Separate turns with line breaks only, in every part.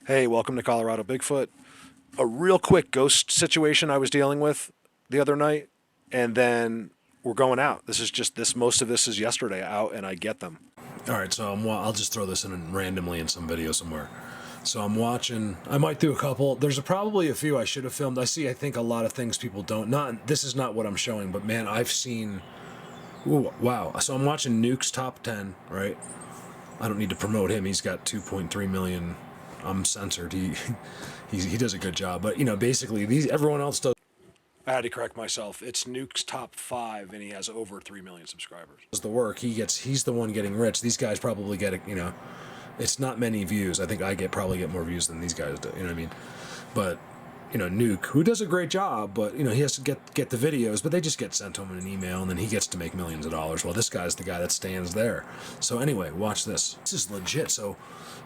Hey, welcome to Colorado Bigfoot. A real quick ghost situation I was dealing with the other night, and then we're going out. This is just this. Most of this is yesterday out, and I get them. All right, so I'll just throw this in randomly in some video somewhere. So I'm watching. I might do a couple. There's probably a few I should have filmed. I think a lot of things people don't. Not this is not what I'm showing, but man, I've seen. Ooh, wow. So I'm watching Nuke's top 10. Right. I don't need to promote him. He's got 2.3 million. I'm censored. He does a good job, but basically everyone else does. I had to correct myself. It's Nuke's top 5, and he has over 3 million subscribers. Does the work? He's the one getting rich. These guys probably get it's not many views. I think probably get more views than these guys do. You know what I mean? But Nuke, who does a great job, but he has to get the videos, but they just get sent to him in an email, and then he gets to make millions of dollars. Well, this guy's the guy that stands there. So anyway, watch this. This is legit. So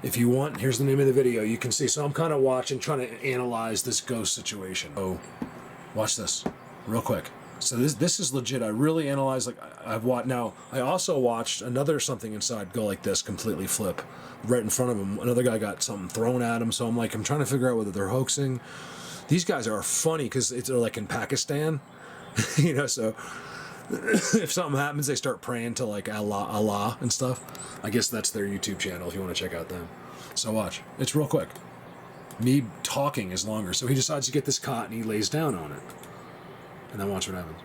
if you want, here's the name of the video. You can see. So I'm kind of watching, trying to analyze this ghost situation. Oh, watch this real quick. So this is legit. I really analyzed. Like I've watched. Now I also watched another something inside go like this, completely flip, right in front of him. Another guy got something thrown at him. So I'm trying to figure out whether they're hoaxing. These guys are funny because they're like in Pakistan, So if something happens, they start praying to like Allah and stuff. I guess that's their YouTube channel if you want to check out them. So watch. It's real quick. Me talking is longer. So he decides to get this cot and he lays down on it. And then watch what happens.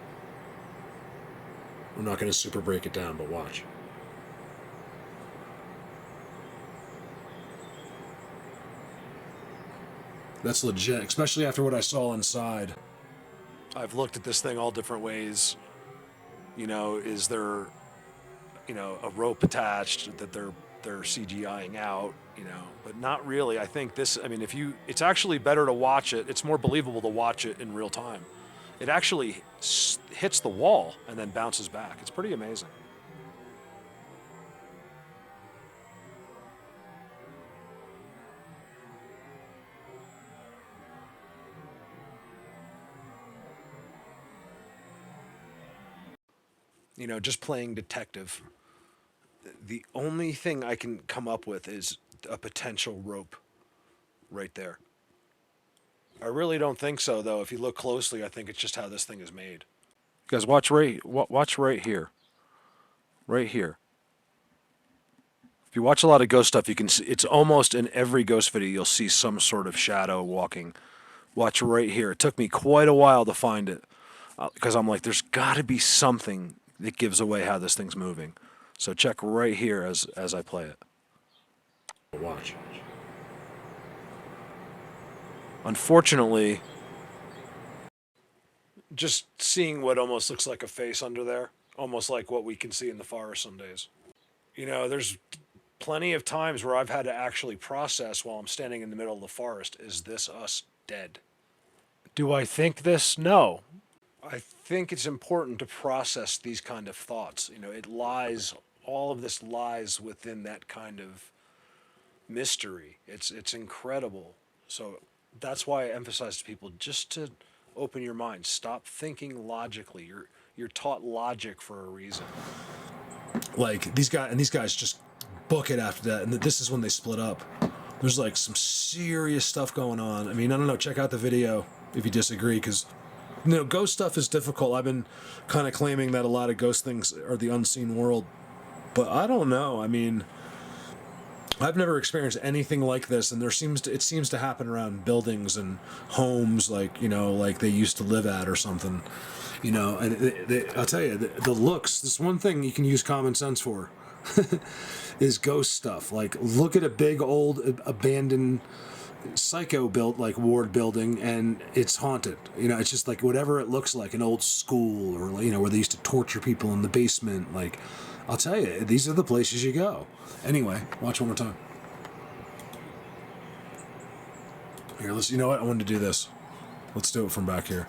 I'm not going to super break it down, but watch. That's legit, especially after what I saw inside. I've looked at this thing all different ways. Is there, a rope attached that they're CGIing out, but not really. I think this, it's actually better to watch it. It's more believable to watch it in real time. It actually hits the wall and then bounces back. It's pretty amazing. Just playing detective. The only thing I can come up with is a potential rope right there. I really don't think so, though. If you look closely, I think it's just how this thing is made. Guys, watch right here. Right here. If you watch a lot of ghost stuff, you can see it's almost in every ghost video you'll see some sort of shadow walking. Watch right here. It took me quite a while to find it because I'm like, there's got to be something that gives away how this thing's moving. So check right here as I play it. Watch. Unfortunately, just seeing what almost looks like a face under there, almost like what we can see in the forest some days. There's plenty of times where I've had to actually process while I'm standing in the middle of the forest, is this us dead? Do I think this? No. I think it's important to process these kind of thoughts. All of this lies within that kind of mystery. It's incredible. So that's why I emphasize to people just to open your mind. Stop thinking logically. You're taught logic for a reason. Like these guys just book it after that, and this is when they split up. There's like some serious stuff going on. I don't know. Check out the video if you disagree, because ghost stuff is difficult. I've been kind of claiming that a lot of ghost things are the unseen world, but I don't know. I've never experienced anything like this, and it seems to happen around buildings and homes, like they used to live at or something. And I'll tell you, the looks. This one thing you can use common sense for is ghost stuff. Like, look at a big old abandoned psycho built like ward building, and it's haunted. It's just like whatever it looks like, an old school, or where they used to torture people in the basement. Like, I'll tell you, these are the places you go. Anyway, watch one more time. Here, you know what? I wanted to do this. Let's do it from back here.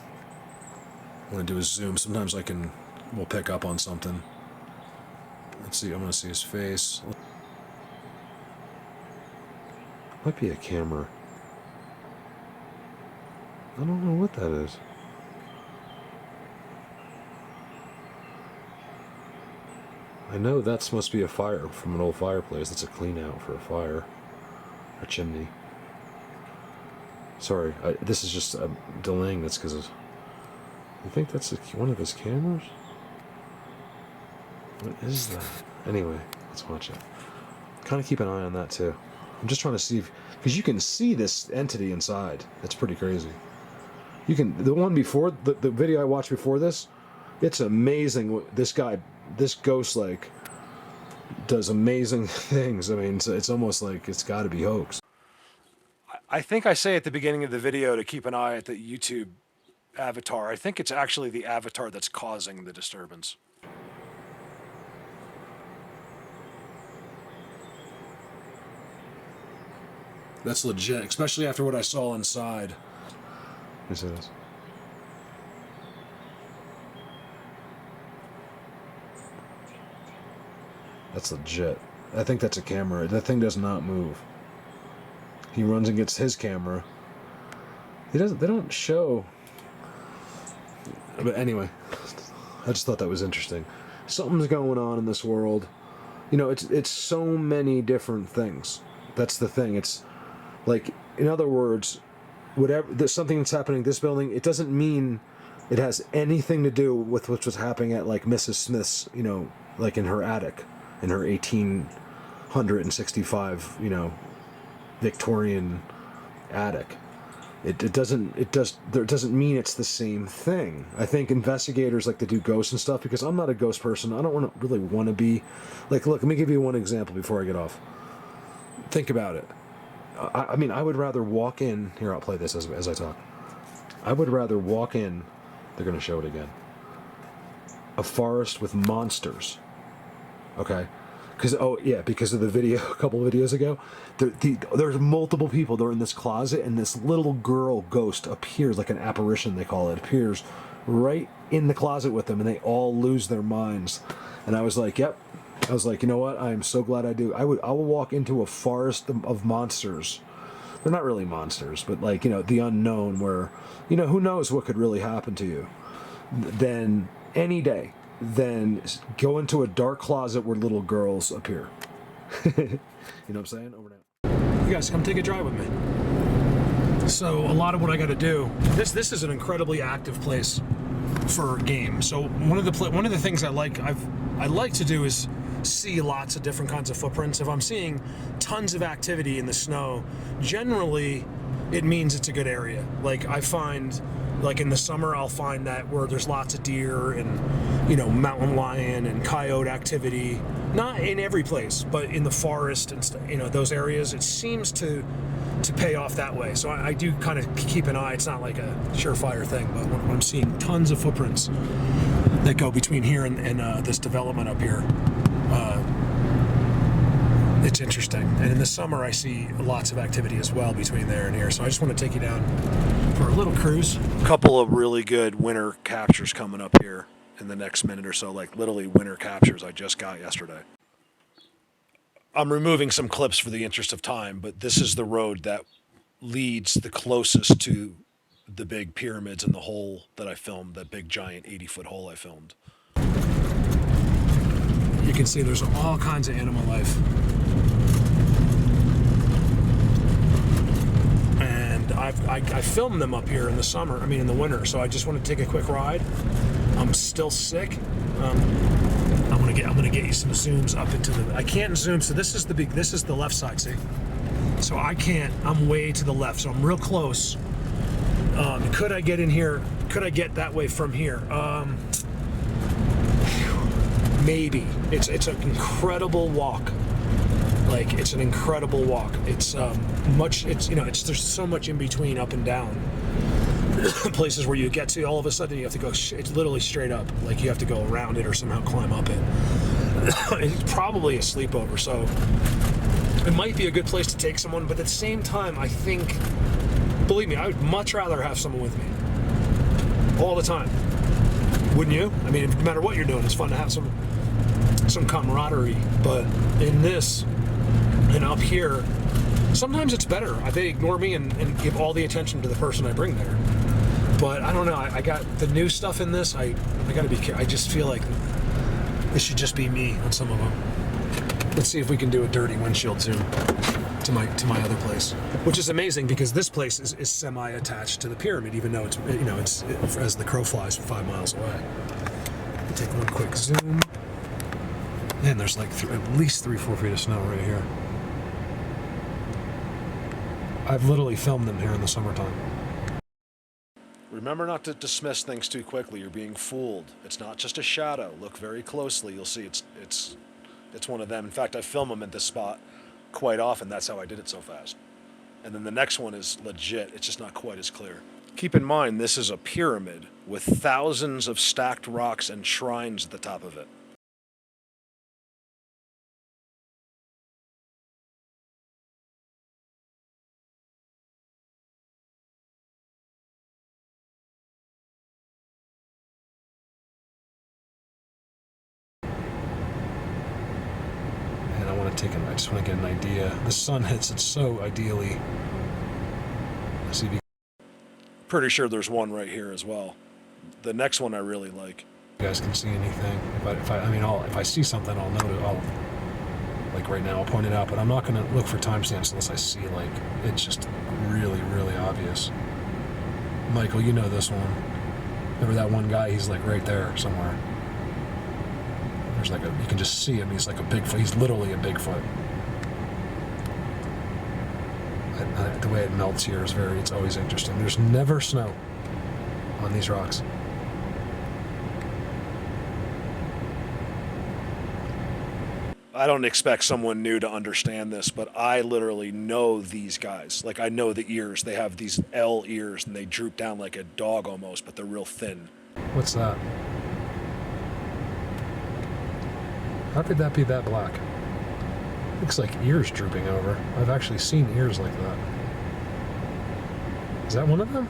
I want to do a zoom. Sometimes we'll pick up on something. Let's see. I want to see his face. Might be a camera. I don't know what that is. I know that's must be a fire from an old fireplace. That's a clean out for a fire. A chimney. Sorry, this is just delaying this because I think that's one of his cameras. What is that? Anyway, let's watch it. Kind of keep an eye on that too. I'm just trying to see because you can see this entity inside. It's pretty crazy. You can the one before the video I watched before this. It's amazing what this ghost like does amazing things. I mean, it's almost like it's got to be hoax. I think I say at the beginning of the video to keep an eye at the YouTube avatar. I think it's actually the avatar that's causing the disturbance. That's legit, especially after what I saw inside. Let me see this. That's legit. I think that's a camera. That thing does not move. He runs and gets his camera. They don't show. But anyway, I just thought that was interesting. Something's going on in this world. You know, it's so many different things. That's the thing. It's like, in other words, whatever there's something that's happening in this building, it doesn't mean it has anything to do with what was happening at like Mrs. Smith's, you know, like in her attic, in her 1865, you know, Victorian attic. It doesn't mean it's the same thing. I think investigators like to do ghosts and stuff because I'm not a ghost person. I don't really want to be. Like, look, let me give you one example before I get off. Think about it. I mean, I would rather walk in. Here, I'll play this as I talk. I would rather walk in. They're going to show it again. A forest with monsters. Okay? Because of the video a couple of videos ago, there's multiple people. They're in this closet, and this little girl ghost appears, like an apparition they call it, appears right in the closet with them, and they all lose their minds. And I was like, yep. I was like, you know what? I am so glad I do. I will walk into a forest of monsters. They're not really monsters, but like, you know, the unknown, where, you know, who knows what could really happen to you. Then any day. Then go into a dark closet where little girls appear. You know what I'm saying? Over now. You guys come take a drive with me. So a lot of what I got to do. This is an incredibly active place for games. So one of the things I like to do is see lots of different kinds of footprints. If I'm seeing tons of activity in the snow, generally it means it's a good area. Like I find. Like in the summer, I'll find that where there's lots of deer and, you know, mountain lion and coyote activity. Not in every place, but in the forest and, you know, those areas, it seems to pay off that way. So I do kind of keep an eye. It's not like a surefire thing, but when I'm seeing tons of footprints that go between here and this development up here, it's interesting. And in the summer, I see lots of activity as well between there and here. So I just want to take you down for a little cruise. A couple of really good winter captures coming up here in the next minute or so, like literally winter captures I just got yesterday. I'm removing some clips for the interest of time, but this is the road that leads the closest to the big pyramids and the hole that I filmed, that big giant 80-foot hole I filmed. You can see there's all kinds of animal life. I filmed them up here in the summer, in the winter, so I just want to take a quick ride. I'm still sick. I'm gonna get you some zooms up into I can't zoom, so this is the left side, see? So I can't, I'm way to the left, so I'm real close. Could I get in here? Could I get that way from here? Maybe. It's an incredible walk. Like, it's an incredible walk. It's there's so much in between, up and down. Places where you get to, all of a sudden you have to go, it's literally straight up. Like, you have to go around it or somehow climb up it. It's probably a sleepover, so it might be a good place to take someone, but at the same time, I think, believe me, I would much rather have someone with me. All the time. Wouldn't you? I mean, no matter what you're doing, it's fun to have some camaraderie, but in this, and up here, sometimes it's better. They ignore me and give all the attention to the person I bring there. But I don't know. I got the new stuff in this. I got to be careful. I just feel like this should just be me on some of them. Let's see if we can do a dirty windshield zoom.
to my other place, which is amazing because this place is semi-attached to the pyramid, even though it's as the crow flies 5 miles away. Take one quick zoom. Man, there's like at least 3-4 feet of snow right here. I've literally filmed them here in the summertime.
Remember not to dismiss things too quickly. You're being fooled. It's not just a shadow. Look very closely. You'll see it's one of them. In fact, I film them at this spot quite often. That's how I did it so fast. And then the next one is legit. It's just not quite as clear. Keep in mind, this is a pyramid with thousands of stacked rocks and shrines at the top of it.
I just want to get an idea. The sun hits it so ideally. Let's see if you
Pretty sure there's one right here as well. The next one I really like.
guys can see anything. If I see something, I'll note it. Like right now, I'll point it out. But I'm not going to look for timestamps unless I see like it's just really, really obvious. Michael, you know this one. Remember that one guy? He's like right there somewhere. There's like you can just see him. He's like a Bigfoot. He's literally a Bigfoot. The way it melts here is it's always interesting. There's never snow on these rocks.
I don't expect someone new to understand this, but I literally know these guys. Like, I know the ears. They have these L ears, and they droop down like a dog almost, but they're real thin.
What's that? How could that be that black? Looks like ears drooping over. I've actually seen ears like that. Is that one of them?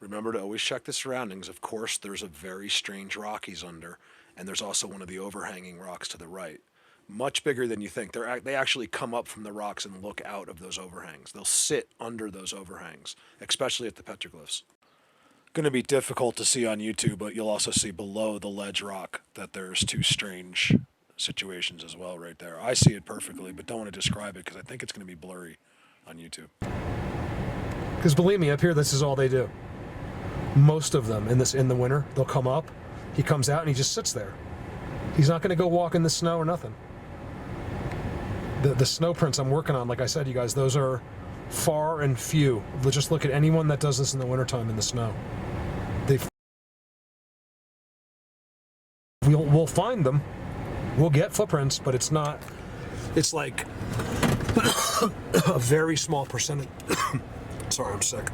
Remember to always check the surroundings. Of course, there's a very strange rock he's under, and there's also one of the overhanging rocks to the right. Much bigger than you think. They actually come up from the rocks and look out of those overhangs. They'll sit under those overhangs, especially at the petroglyphs. Going to be difficult to see on YouTube, but you'll also see below the ledge rock that there's two strange situations as well right there. I see it perfectly, but don't want to describe it because I think it's going to be blurry on YouTube.
Because believe me, up here, this is all they do. Most of them in the winter, they'll come up. He comes out and he just sits there. He's not going to go walk in the snow or nothing. The snow prints I'm working on, like I said, you guys, those are far and few. Just look at anyone that does this in the wintertime in the snow. We'll find them. We'll get footprints, but it's like a very small percentage. Sorry, I'm sick.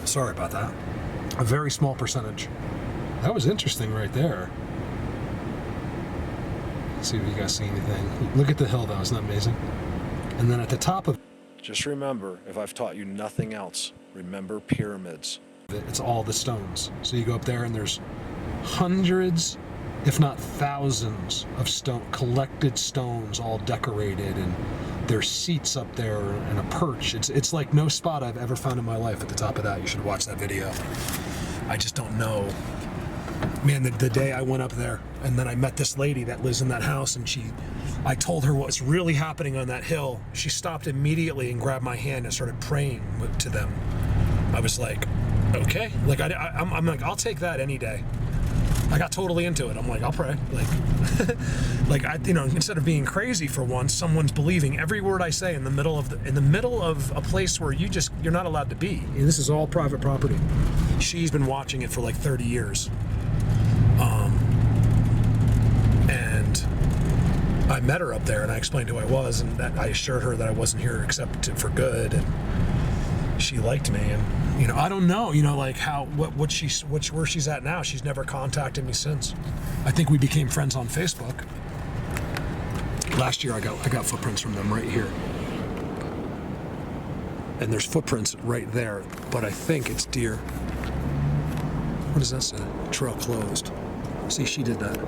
Sorry about that. A very small percentage. That was interesting right there. Let's see if you guys see anything. Look at the hill, though. Isn't that amazing? And then at the top of...
Just remember, if I've taught you nothing else, remember pyramids.
It's all the stones. So you go up there and there's hundreds, if not thousands, of collected stones, all decorated, and there's seats up there and a perch. It's like no spot I've ever found in my life at the top of that. You should watch that video. I just don't know. Man, the day I went up there, and then I met this lady that lives in that house, and I told her what's really happening on that hill. She stopped immediately and grabbed my hand and started praying to them. I was like, okay. Like, I'm like, I'll take that any day. I got totally into it. I'm like, I'll pray. Like, instead of being crazy for once, someone's believing every word I say in the middle of a place where you're not allowed to be. And this is all private property. She's been watching it for like 30 years. And I met her up there, and I explained who I was, and that I assured her that I wasn't here except for good, and she liked me. And I don't know, like where she's at now. She's never contacted me since. I think we became friends on Facebook. Last year I got footprints from them right here. And there's footprints right there, but I think it's deer. What does that say? Trail closed. See, she did that.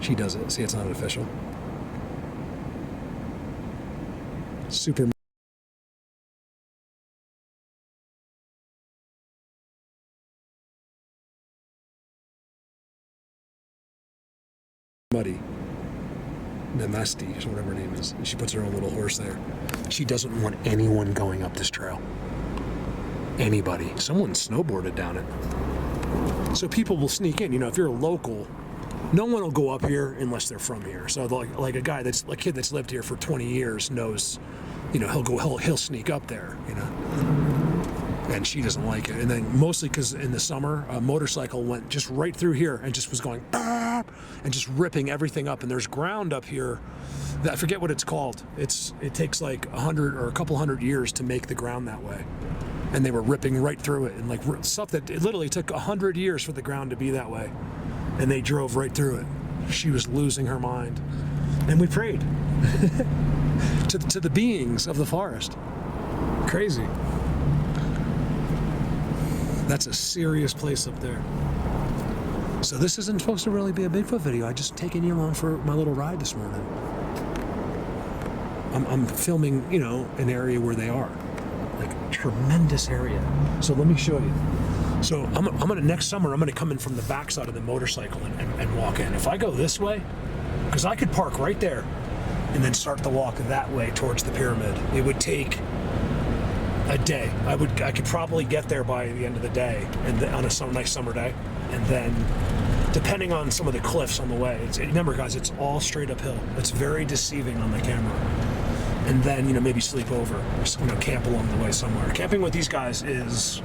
She does it. See, it's not official. Super muddy. Nemesti, or whatever her name is. She puts her own little horse there. She doesn't want anyone going up this trail. Anybody. Someone snowboarded down it. So people will sneak in. You know, if you're a local, no one will go up here unless they're from here. So like a kid that's lived here for 20 years knows, you know, he'll sneak up there, you know. And she doesn't like it. And then mostly because in the summer, a motorcycle went just right through here and just was going and just ripping everything up. And there's ground up here that I forget what it's called. It takes like 100 or a couple hundred years to make the ground that way. And they were ripping right through it, and like stuff that it literally took 100 years for the ground to be that way. And they drove right through it. She was losing her mind. And we prayed to the beings of the forest. Crazy. That's a serious place up there. So this isn't supposed to really be a Bigfoot video. I just taken you along for my little ride this morning. I'm filming, you know, an area where they are. Like, tremendous area. So let me show you. So I'm gonna, next summer, I'm gonna come in from the backside of the motorcycle and walk in. If I go this way, because I could park right there and then start the walk that way towards the pyramid. It would take a day. I could probably get there by the end of the day, and on a nice summer day. And then, depending on some of the cliffs on the way, remember guys, it's all straight uphill. It's very deceiving on the camera. And then, you know, maybe sleep over, just, you know, camp along the way somewhere. Camping with these guys is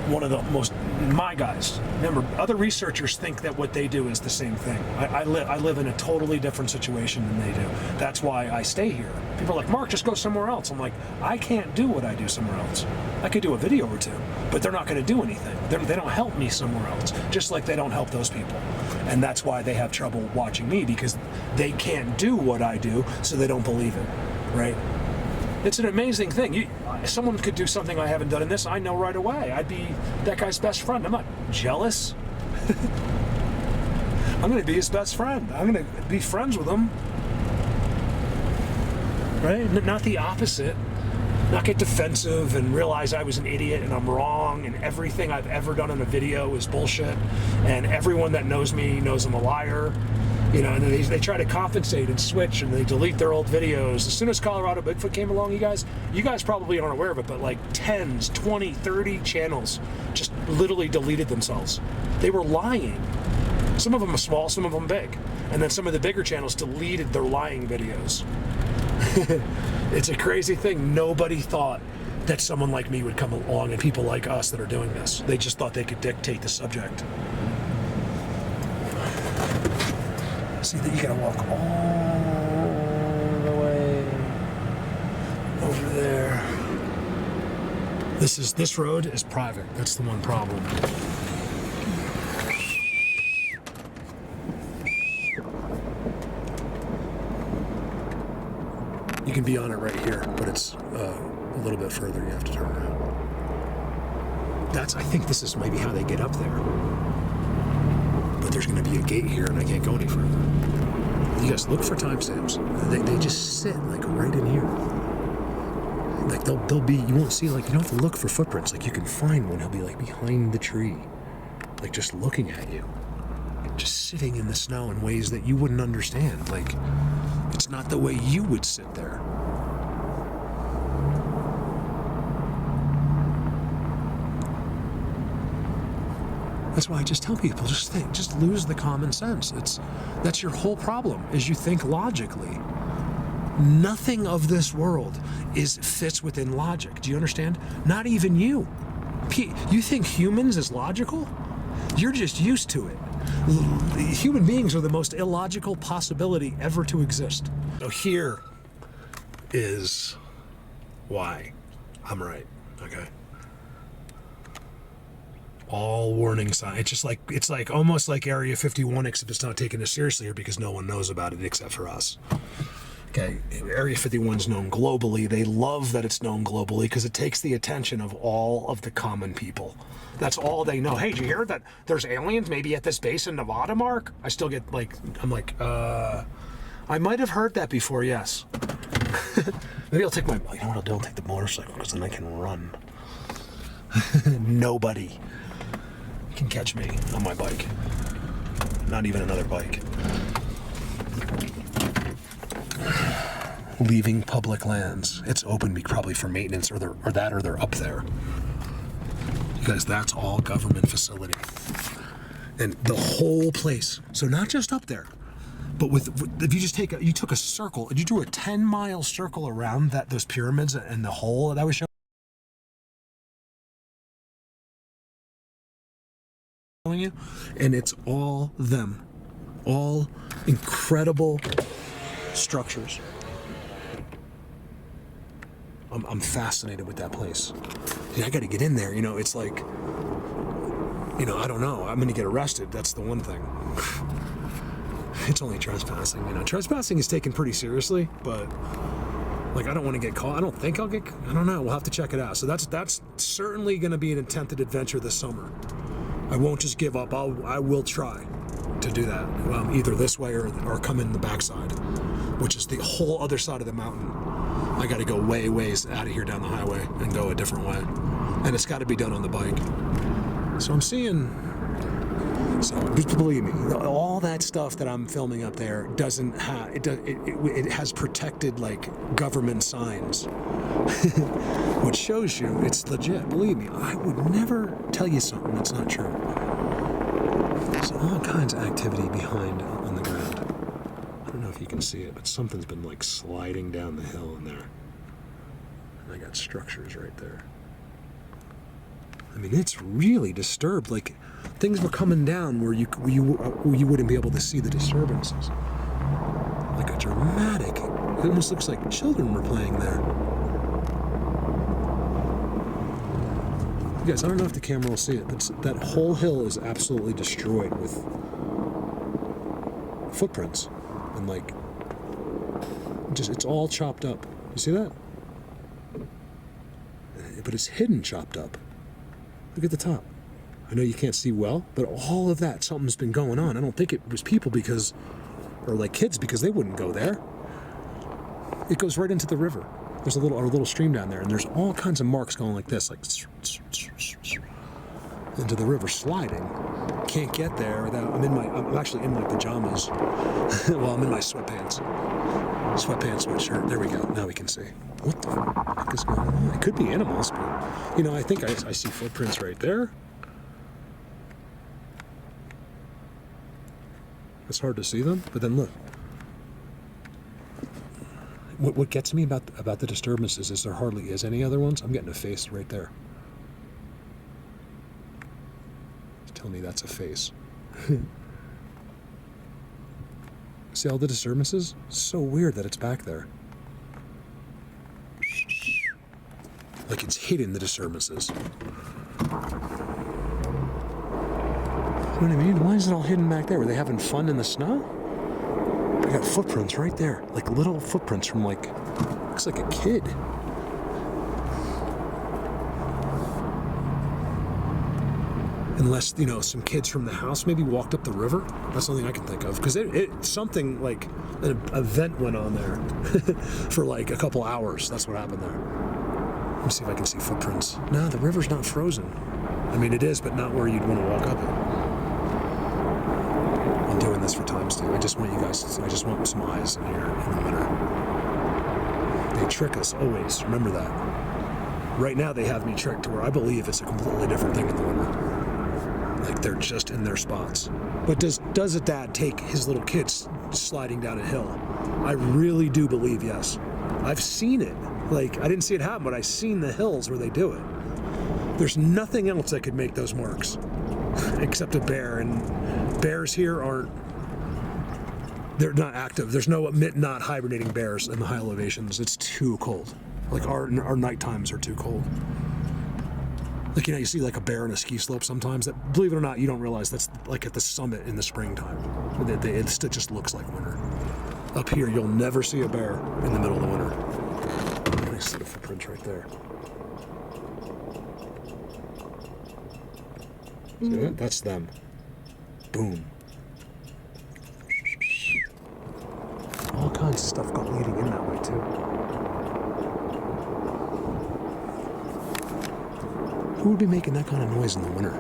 one of the most, my guys. Remember, other researchers think that what they do is the same thing. I live in a totally different situation than they do. That's why I stay here. People are like, Mark, just go somewhere else. I'm like, I can't do what I do somewhere else. I could do a video or two, but they're not going to do anything. They don't help me somewhere else, just like they don't help those people. And that's why they have trouble watching me, because they can't do what I do, so they don't believe it, right? It's an amazing thing. Someone could do something I haven't done in this, I know right away. I'd be that guy's best friend. I'm not jealous. I'm going to be his best friend. I'm going to be friends with him. Right? Not the opposite. Not get defensive and realize I was an idiot and I'm wrong and everything I've ever done in a video is bullshit and everyone that knows me knows I'm a liar. You know, and then they try to compensate and switch, and they delete their old videos. As soon as Colorado Bigfoot came along, you guys probably aren't aware of it, but like 10s, 20, 30 channels just literally deleted themselves. They were lying. Some of them are small, some of them big. And then some of the bigger channels deleted their lying videos. It's a crazy thing. Nobody thought that someone like me would come along, and people like us that are doing this. They just thought they could dictate the subject. See that you gotta walk all the way over there. This road is private. That's the one problem. You can be on it right here, but it's a little bit further. You have to turn around. I think this is maybe how they get up there. But there's going to be a gate here, and I can't go any further. You guys look for timestamps. They just sit like right in here. Like they'll be. You won't see, like, you don't have to look for footprints. Like you can find one. He'll be like behind the tree, like just looking at you, just sitting in the snow in ways that you wouldn't understand. Like it's not the way you would sit there. That's why I just tell people, just lose the common sense. That's your whole problem, is you think logically. Nothing of this world fits within logic. Do you understand? Not even you. You think humans is logical? You're just used to it. Human beings are the most illogical possibility ever to exist. So here is why I'm right, okay? All warning signs. It's like almost like Area 51, except it's not taken as seriously here because no one knows about it except for us. Okay, Area 51 is known globally. They love that it's known globally because it takes the attention of all of the common people. That's all they know. Hey, did you hear that there's aliens maybe at this base in Nevada, Mark? I still get like, I might have heard that before, yes. Maybe I'll take you know what I'll do? I'll take the motorcycle because then I can run. Nobody can catch me on my bike. Not even another bike. leaving public lands. It's open probably for maintenance, or they're up there. You guys, that's all government facility. And the whole place. So not just up there, but if you just took a circle, you drew a 10-mile circle around those pyramids and the hole that I was showing you, and it's all them. All incredible structures. I'm fascinated with that place. Yeah, I got to get in there. It's like, I don't know. I'm going to get arrested. That's the one thing. It's only trespassing. Trespassing is taken pretty seriously, but like, I don't want to get caught. I don't think I'll get. I don't know. We'll have to check it out. So that's certainly going to be an attempted adventure this summer. I won't just give up. I will try to do that. Either this way or come in the backside, which is the whole other side of the mountain. I got to go ways out of here down the highway and go a different way, and it's got to be done on the bike. So I'm seeing. So just believe me, all that stuff that I'm filming up there doesn't have it has protected like government signs, which shows you it's legit. Believe me, I would never tell you something that's not true. There's all kinds of activity behind on the ground. I don't know if you can see it, but something's been like sliding down the hill in there. And I got structures right there. I mean, it's really disturbed. Like, things were coming down where you wouldn't be able to see the disturbances. Like a dramatic. It almost looks like children were playing there. You guys, I don't know if the camera will see it, but that whole hill is absolutely destroyed with footprints and like, it's all chopped up. You see that? But it's hidden chopped up. Look at the top. I know you can't see well, but all of that, something's been going on. I don't think it was people or like kids, because they wouldn't go there. It goes right into the river. There's a little stream down there, and there's all kinds of marks going like this, like into the river, sliding. Can't get there without. I'm actually in my pajamas. Well, I'm in my sweatpants sweatshirt. There we go. Now we can see. What the heck is going on? It could be animals, but I think I see footprints right there. It's hard to see them, but then look. What gets me about the disturbances is there hardly is any other ones. I'm getting a face right there. Tell me that's a face. See all the disturbances? It's so weird that it's back there. Like it's hidden, the disturbances. You know what I mean? Why is it all hidden back there? Were they having fun in the snow? I got footprints right there. Like little footprints from looks like a kid. Unless, some kids from the house maybe walked up the river. That's something I can think of. Because something like an event went on there for like a couple hours. That's what happened there. Let me see if I can see footprints. No, the river's not frozen. I mean, it is, but not where you'd want to walk up it. I'm doing this for time, Steve. I just want some eyes in here in the winter. They trick us always. Remember that. Right now they have me tricked to where I believe it's a completely different thing in the winter. Like they're just in their spots. But does a dad take his little kids sliding down a hill? I really do believe yes. I've seen it. Like, I didn't see it happen, but I've seen the hills where they do it. There's nothing else that could make those marks except a bear, and bears here they're not active. There's not hibernating bears in the high elevations. It's too cold. Like our night times are too cold. Like, you see like a bear on a ski slope sometimes. That, believe it or not, you don't realize that's like at the summit in the springtime. It just looks like winter. Up here, you'll never see a bear in the middle of the winter. I see the footprints right there. See that? That's them. Boom. All kinds of stuff leading in that way too. Who would be making that kind of noise in the winter?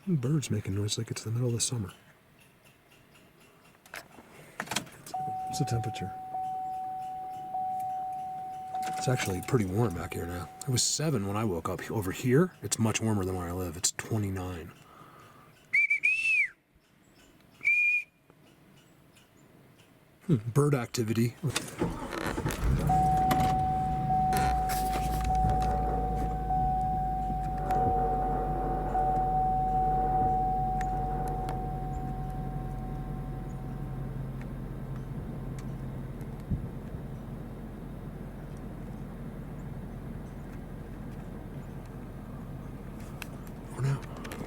Birds making noise like it's the middle of the summer. What's the temperature? It's actually pretty warm back here now. It was 7 when I woke up. Over here, it's much warmer than where I live. It's 29. Bird activity.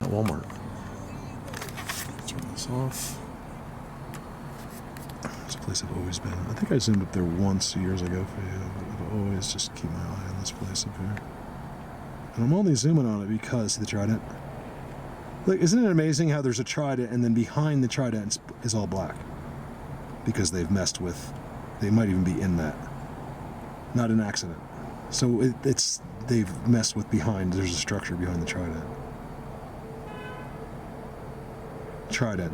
At Walmart. Turn this off. It's a place I've always been. I think I zoomed up there once years ago for you, but I've always just keep my eye on this place up here. And I'm only zooming on it because of the Trident. Like, isn't it amazing how there's a Trident and then behind the Trident is all black? Because they've messed with, they might even be in that. Not an accident. So they've messed with behind, there's a structure behind the Trident. Trident.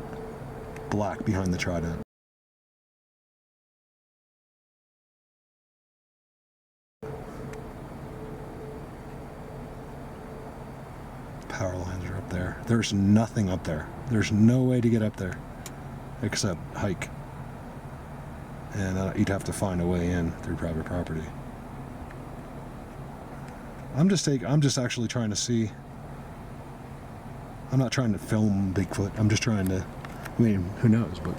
Black behind the Trident. Power lines are up there. There's nothing up there. There's no way to get up there except hike. And you'd have to find a way in through private property. I'm just actually trying to see. I'm not trying to film Bigfoot. I'm just trying to, I mean, who knows, but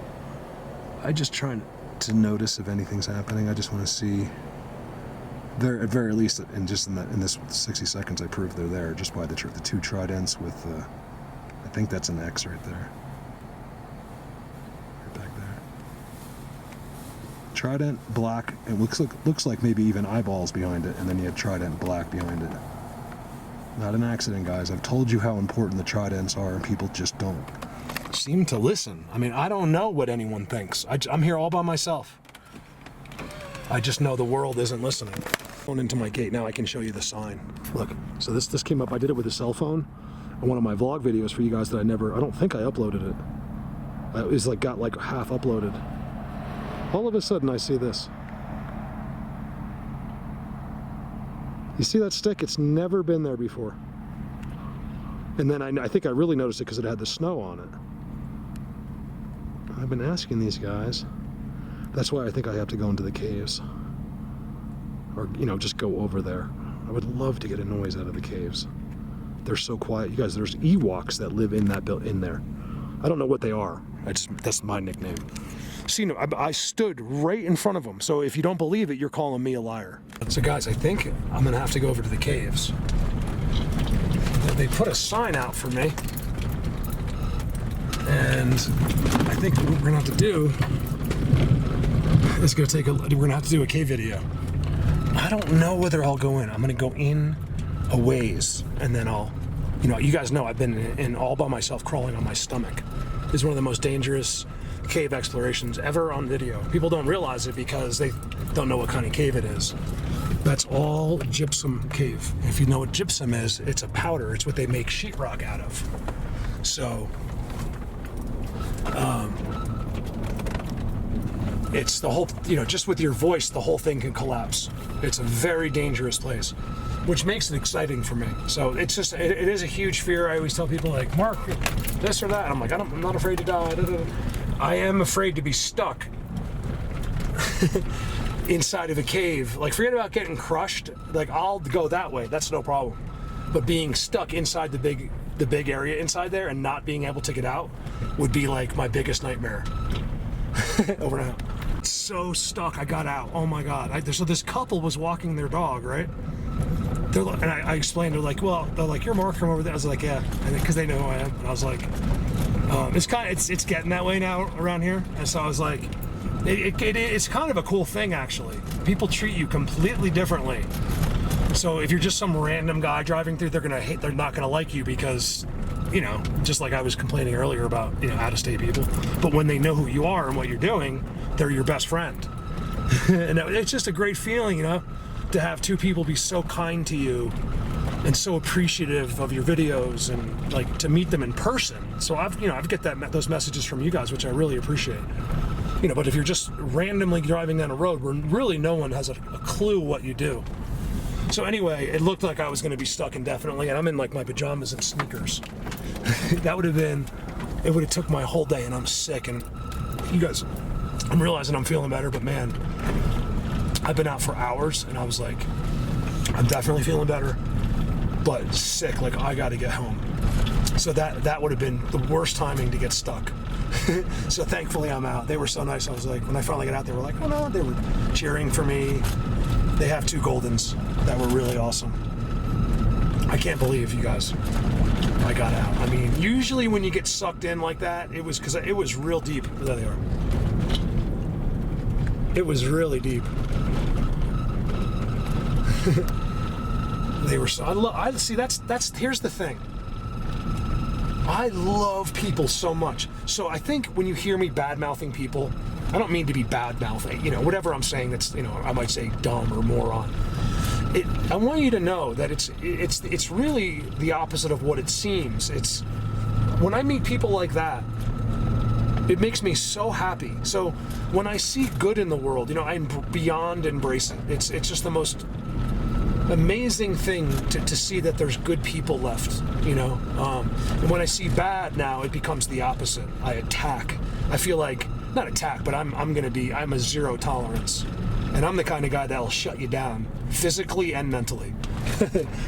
I just trying to notice if anything's happening. I just want to see there, at very least, in this 60 seconds, I proved they're there just by the 2 Tridents with, I think that's an X right there. Right back there. Trident, black, and looks like maybe even eyeballs behind it, and then you have Trident black behind it. Not an accident, guys. I've told you how important the Tridents are, and people just don't seem to listen. I mean, I don't know what anyone thinks. I'm here all by myself. I just know the world isn't listening. Going into my gate now, I can show you the sign. Look, so this came up. I did it with a cell phone. And one of my vlog videos for you guys that I don't think I uploaded it. It was got half uploaded. All of a sudden, I see this. You see that stick? It's never been there before. And then I think I really noticed it because it had the snow on it. I've been asking these guys. That's why I think I have to go into the caves. Or, just go over there. I would love to get a noise out of the caves. They're so quiet. You guys, there's Ewoks that live in there. I don't know what they are. That's my nickname. See, I stood right in front of them. So if you don't believe it, you're calling me a liar. So guys, I think I'm gonna have to go over to the caves. They put a sign out for me. And I think what we're gonna have to do is we're gonna have to do a cave video. I don't know whether I'll go in. I'm gonna go in a ways and then I'll, you guys know I've been in all by myself crawling on my stomach. This is one of the most dangerous cave explorations ever on video. People don't realize it because they don't know what kind of cave it is. That's all gypsum cave. If you know what gypsum is, it's a powder. It's what they make sheetrock out of. So, it's the whole, just with your voice, the whole thing can collapse. It's a very dangerous place, which makes it exciting for me. So it's just, it is a huge fear. I always tell people Mark, this or that. I'm like, I'm not afraid to die. I am afraid to be stuck inside of a cave. Forget about getting crushed. I'll go that way. That's no problem. But being stuck inside the big area inside there and not being able to get out would be my biggest nightmare. Over and out. So stuck. I got out. Oh my God. So this couple was walking their dog, right? And I explained, they're you're Mark from over there. I was like, yeah, because they know who I am. And I was like, it's getting that way now around here. And so I was like, it's kind of a cool thing, actually. People treat you completely differently. So if you're just some random guy driving through, they're not gonna like you because, just like I was complaining earlier about, out-of-state people. But when they know who you are and what you're doing, they're your best friend. And it's just a great feeling, to have 2 people be so kind to you and so appreciative of your videos, and like to meet them in person. So I've get those messages from you guys, which I really appreciate. But if you're just randomly driving down a road where really no one has a clue what you do. So anyway, it looked like I was going to be stuck indefinitely, and I'm in like my pajamas and sneakers. It would have took my whole day, and I'm sick. And you guys, I'm realizing I'm feeling better, but man, I've been out for hours, and I was like, I'm definitely feeling better, but sick, like I gotta get home. So that would have been the worst timing to get stuck. So thankfully I'm out. They were so nice. I was like, when I finally got out, they were like, oh no, they were cheering for me. They have 2 Goldens that were really awesome. I can't believe, you guys, I got out. I mean, usually when you get sucked in like that, it was because it was real deep. There they are. It was really deep. They were so. I see. That's. Here's the thing. I love people so much. So I think when you hear me bad mouthing people, I don't mean to be bad mouthing. Whatever I'm saying that's I might say dumb or moron. I want you to know that it's really the opposite of what it seems. It's when I meet people like that, it makes me so happy. So when I see good in the world, I'm beyond embrace it. It's just the most amazing thing to see that there's good people left, and when I see bad now, it becomes the opposite. I attack. I feel like, not attack, but I'm a zero tolerance, and I'm the kind of guy that'll shut you down physically and mentally.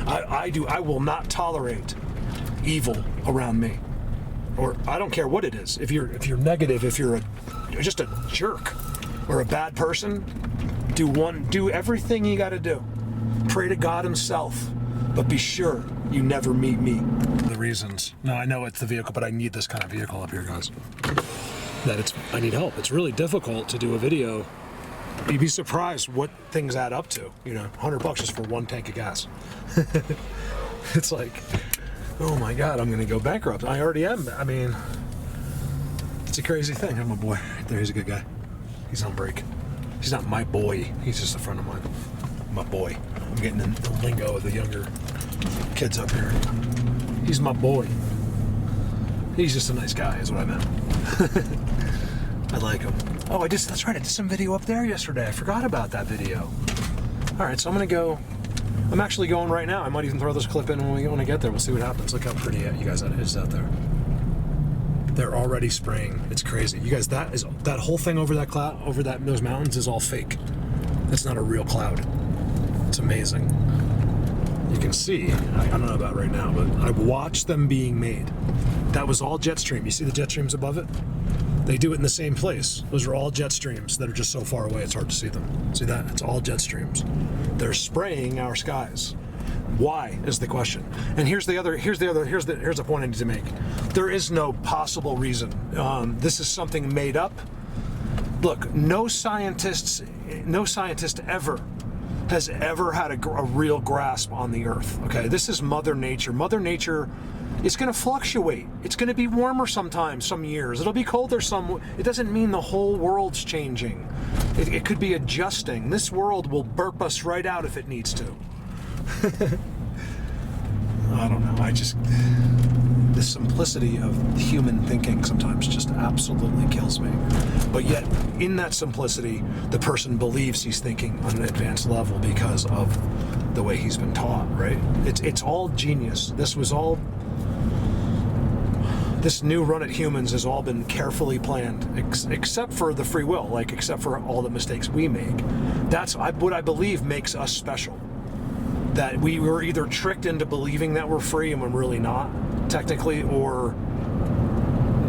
I will not tolerate evil around me, or I don't care what it is. If you're negative, if you're just a jerk or a bad person, do everything you got to do. Pray to God himself, but be sure you never meet me. The reasons. No, I know it's the vehicle, but I need this kind of vehicle up here, guys. I need help. It's really difficult to do a video. You'd be surprised what things add up to. $100 just for 1 tank of gas. It's like, oh my God, I'm gonna go bankrupt. I already am. I mean, it's a crazy thing. I'm a boy. Right there, he's a good guy. He's on break. He's not my boy. He's just a friend of mine. My boy. I'm getting in the lingo of the younger kids up here. He's my boy. He's just a nice guy, is what I meant. I like him. Oh, that's right, I did some video up there yesterday. I forgot about that video. All right, so I'm actually going right now. I might even throw this clip in when I get there. We'll see what happens. Look how pretty you guys it is out there. They're already spraying. It's crazy. You guys, that whole thing over that cloud, those mountains is all fake. That's not a real cloud. It's amazing. You can see, I don't know about right now, but I've watched them being made. That was all jet stream. You see the jet streams above it? They do it in the same place. Those are all jet streams that are just so far away it's hard to see them. See that? It's all jet streams. They're spraying our skies. Why is the question. And here's the point I need to make. There is no possible reason. This is something made up. Look, no scientist ever has ever had a real grasp on the earth. Okay, this is Mother Nature. Mother Nature is going to fluctuate. It's going to be warmer sometimes, some years. It'll be colder some. It doesn't mean the whole world's changing. It could be adjusting. This world will burp us right out if it needs to. I don't know. The simplicity of human thinking sometimes just absolutely kills me. But yet, in that simplicity, the person believes he's thinking on an advanced level because of the way he's been taught, right? It's all genius. This new run at humans has all been carefully planned, except for the free will, except for all the mistakes we make. That's what I believe makes us special. That we were either tricked into believing that we're free and we're really not, technically, or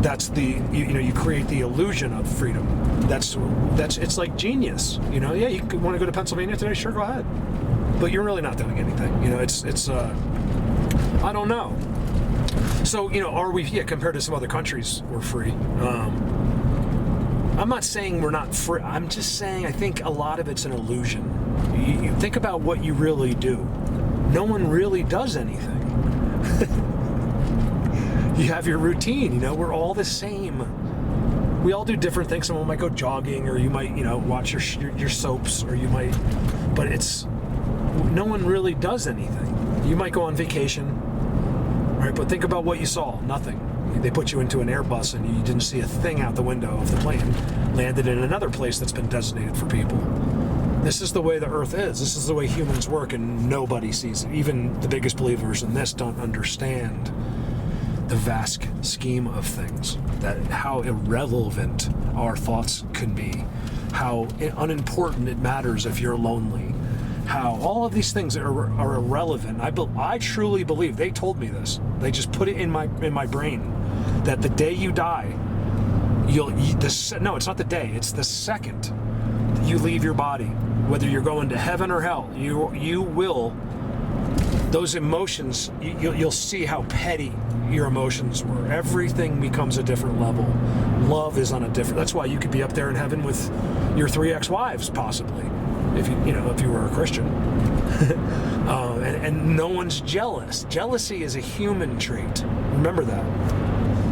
that's you create the illusion of freedom. That's it's like genius. Yeah, you want to go to Pennsylvania today? Sure, go ahead. But you're really not doing anything. It's I don't know. So, are we, compared to some other countries, we're free. I'm not saying we're not free. I'm just saying I think a lot of it's an illusion. You think about what you really do. No one really does anything. You have your routine, we're all the same. We all do different things. Someone might go jogging, or you might, watch your soaps, or you might, but no one really does anything. You might go on vacation, right? But think about what you saw. Nothing. They put you into an Airbus and you didn't see a thing out the window of the plane. Landed in another place that's been designated for people. This is the way the Earth is. This is the way humans work, and nobody sees it. Even the biggest believers in this don't understand the vast scheme of things, that how irrelevant our thoughts can be, how unimportant it matters if you're lonely, how all of these things are irrelevant. I truly believe, they told me this, they just put it in my brain, that the day you die, no, it's not the day, it's the second you leave your body, whether you're going to heaven or hell, you will, those emotions, you'll see how petty your emotions were. Everything becomes a different level. Love is on a different, that's why you could be up there in heaven with your 3 ex-wives, possibly, if you were a Christian. and no one's jealous. Jealousy is a human trait. Remember that.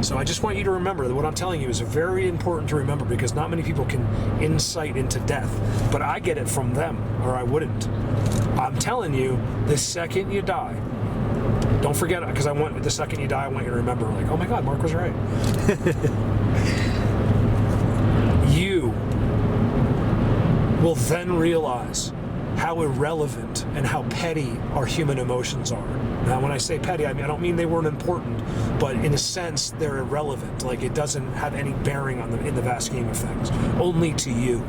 So I just want you to remember that what I'm telling you is very important to remember, because not many people can insight into death. But I get it from them, or I wouldn't. I'm telling you, the second you die, don't forget, because the second you die, I want you to remember, like, oh my God, Mark was right. You will then realize how irrelevant and how petty our human emotions are. Now, when I say petty, I don't mean they weren't important, but in a sense, they're irrelevant. Like, it doesn't have any bearing on in the vast scheme of things. Only to you.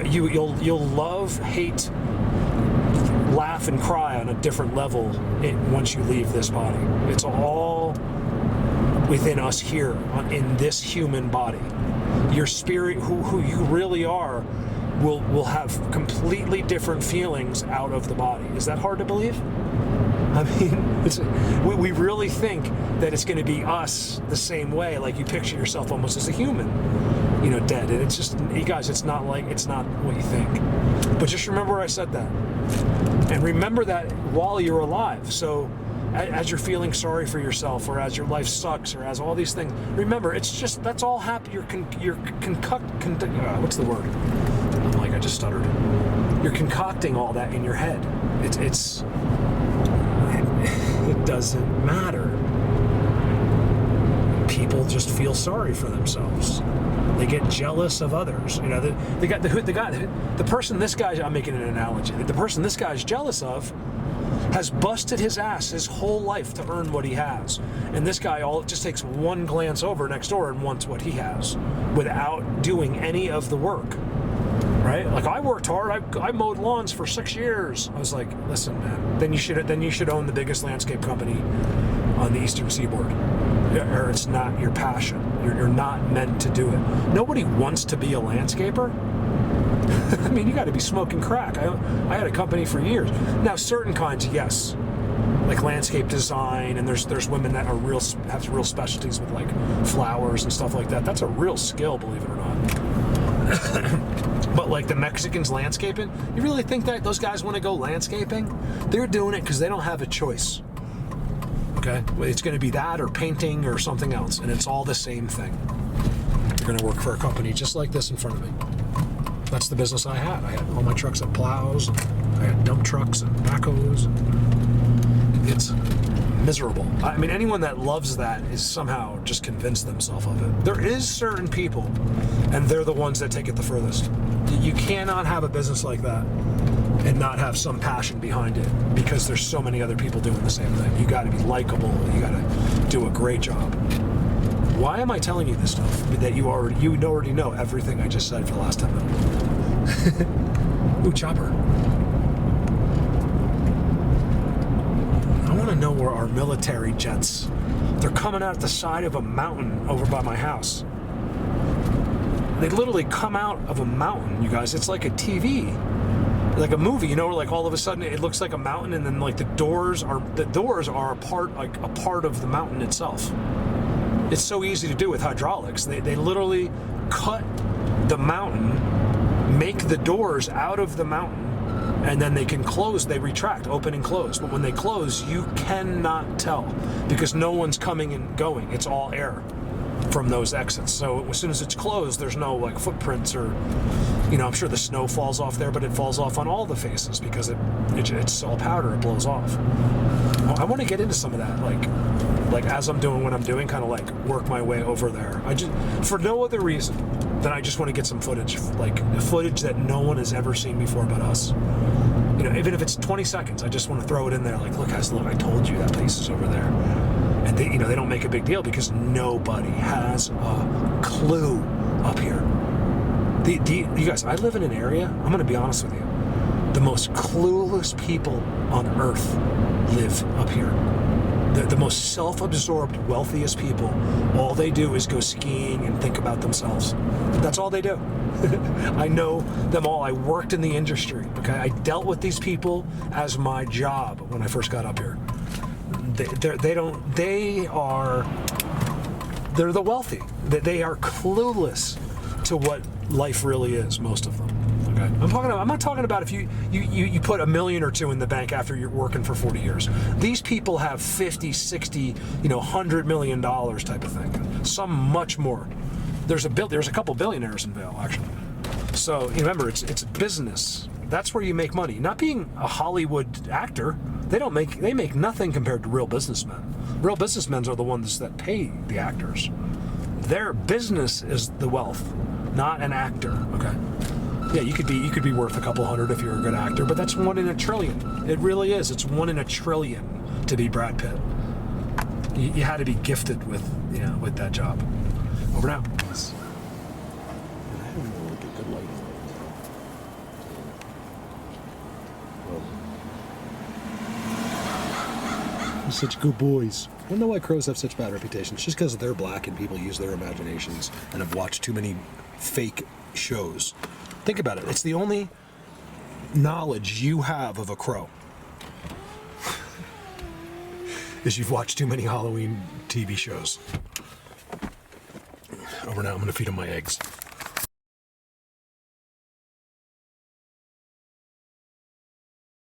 You'll love, hate, laugh, and cry on a different level once you leave this body. It's all within us here, in this human body. Your spirit, who you really are, will have completely different feelings out of the body. Is that hard to believe? I mean, we really think that it's going to be us the same way, like you picture yourself almost as a human, dead. And it's just, you guys, it's not what you think. But just remember I said that. And remember that while you're alive. So as you're feeling sorry for yourself, or as your life sucks, or as all these things, remember, it's just, that's all happy. What's the word? I just stuttered. You're concocting all that in your head. It doesn't matter. People just feel sorry for themselves. They get jealous of others. The person this guy, I'm making an analogy, the person this guy's jealous of has busted his ass his whole life to earn what he has. And this guy, it just takes one glance over next door and wants what he has without doing any of the work. Right? Like, I worked hard. I mowed lawns for 6 years. I was like, listen, man, then you should own the biggest landscape company on the Eastern Seaboard. Or it's not your passion. You're not meant to do it. Nobody wants to be a landscaper. I mean, you got to be smoking crack. I had a company for years. Now, certain kinds, yes, like landscape design, and there's women that have real specialties with like flowers and stuff like that. That's a real skill, believe it or not. But like the Mexicans landscaping, you really think that those guys want to go landscaping? They're doing it because they don't have a choice. Okay? It's going to be that or painting or something else, and it's all the same thing. You're going to work for a company just like this in front of me. That's the business I had. I had all my trucks had plows, and I had dump trucks and backhoes. And it's miserable. I mean, anyone that loves that is somehow just convinced themselves of it. There is certain people, and they're the ones that take it the furthest. You cannot have a business like that and not have some passion behind it, because there's so many other people doing the same thing. You got to be likable. You got to do a great job. Why am I telling you this stuff that you already know everything I just said for the last 10 minutes? Ooh, chopper. I want to know where our military jets, they're coming out the side of a mountain over by my house. They literally come out of a mountain, you guys. It's like a TV, like a movie, where like all of a sudden it looks like a mountain, and then like the doors are a part of the mountain itself. It's so easy to do with hydraulics. They literally cut the mountain, make the doors out of the mountain, and then they can close, they retract, open and close. But when they close, you cannot tell, because no one's coming and going. It's all air. from those exits. So as soon as it's closed, there's no like footprints or, I'm sure the snow falls off there, but it falls off on all the faces because it's all powder. It blows off. I want to get into some of that, like as I'm doing what I'm doing, kind of like work my way over there. I just, for no other reason than I just want to get some footage, like footage that no one has ever seen before but us. Even if it's 20 seconds, I just want to throw it in there. Like, look, guys, look, I told you that place is over there. And they don't make a big deal because nobody has a clue up here. You guys, I live in an area, I'm going to be honest with you, the most clueless people on earth live up here. The most self-absorbed, wealthiest people, all they do is go skiing and think about themselves. That's all they do. I know them all. I worked in the industry. Okay, I dealt with these people as my job when I first got up here. They're the wealthy. They are clueless to what life really is, most of them. Okay, I'm not talking about if you put $1 million or $2 million in the bank after you're working for 40 years. These people have 50, 60, $100 million type of thing. Some much more. There's a couple billionaires in Vail, actually. So remember, it's business. That's where you make money. Not being a Hollywood actor. They make nothing compared to real businessmen. Real businessmen are the ones that pay the actors. Their business is the wealth, not an actor. Okay. Yeah, you could be worth a couple hundred if you're a good actor, but that's 1 in a trillion. It really is. It's 1 in a trillion to be Brad Pitt. You had to be gifted with that job. Over now.
I don't know, like a good light on it.
You're such good boys. I don't know why crows have such bad reputations. Just because they're black and people use their imaginations and have watched too many fake shows. Think about it. It's the only knowledge you have of a crow. Is you've watched too many Halloween TV shows. Over now, I'm going to feed them my eggs.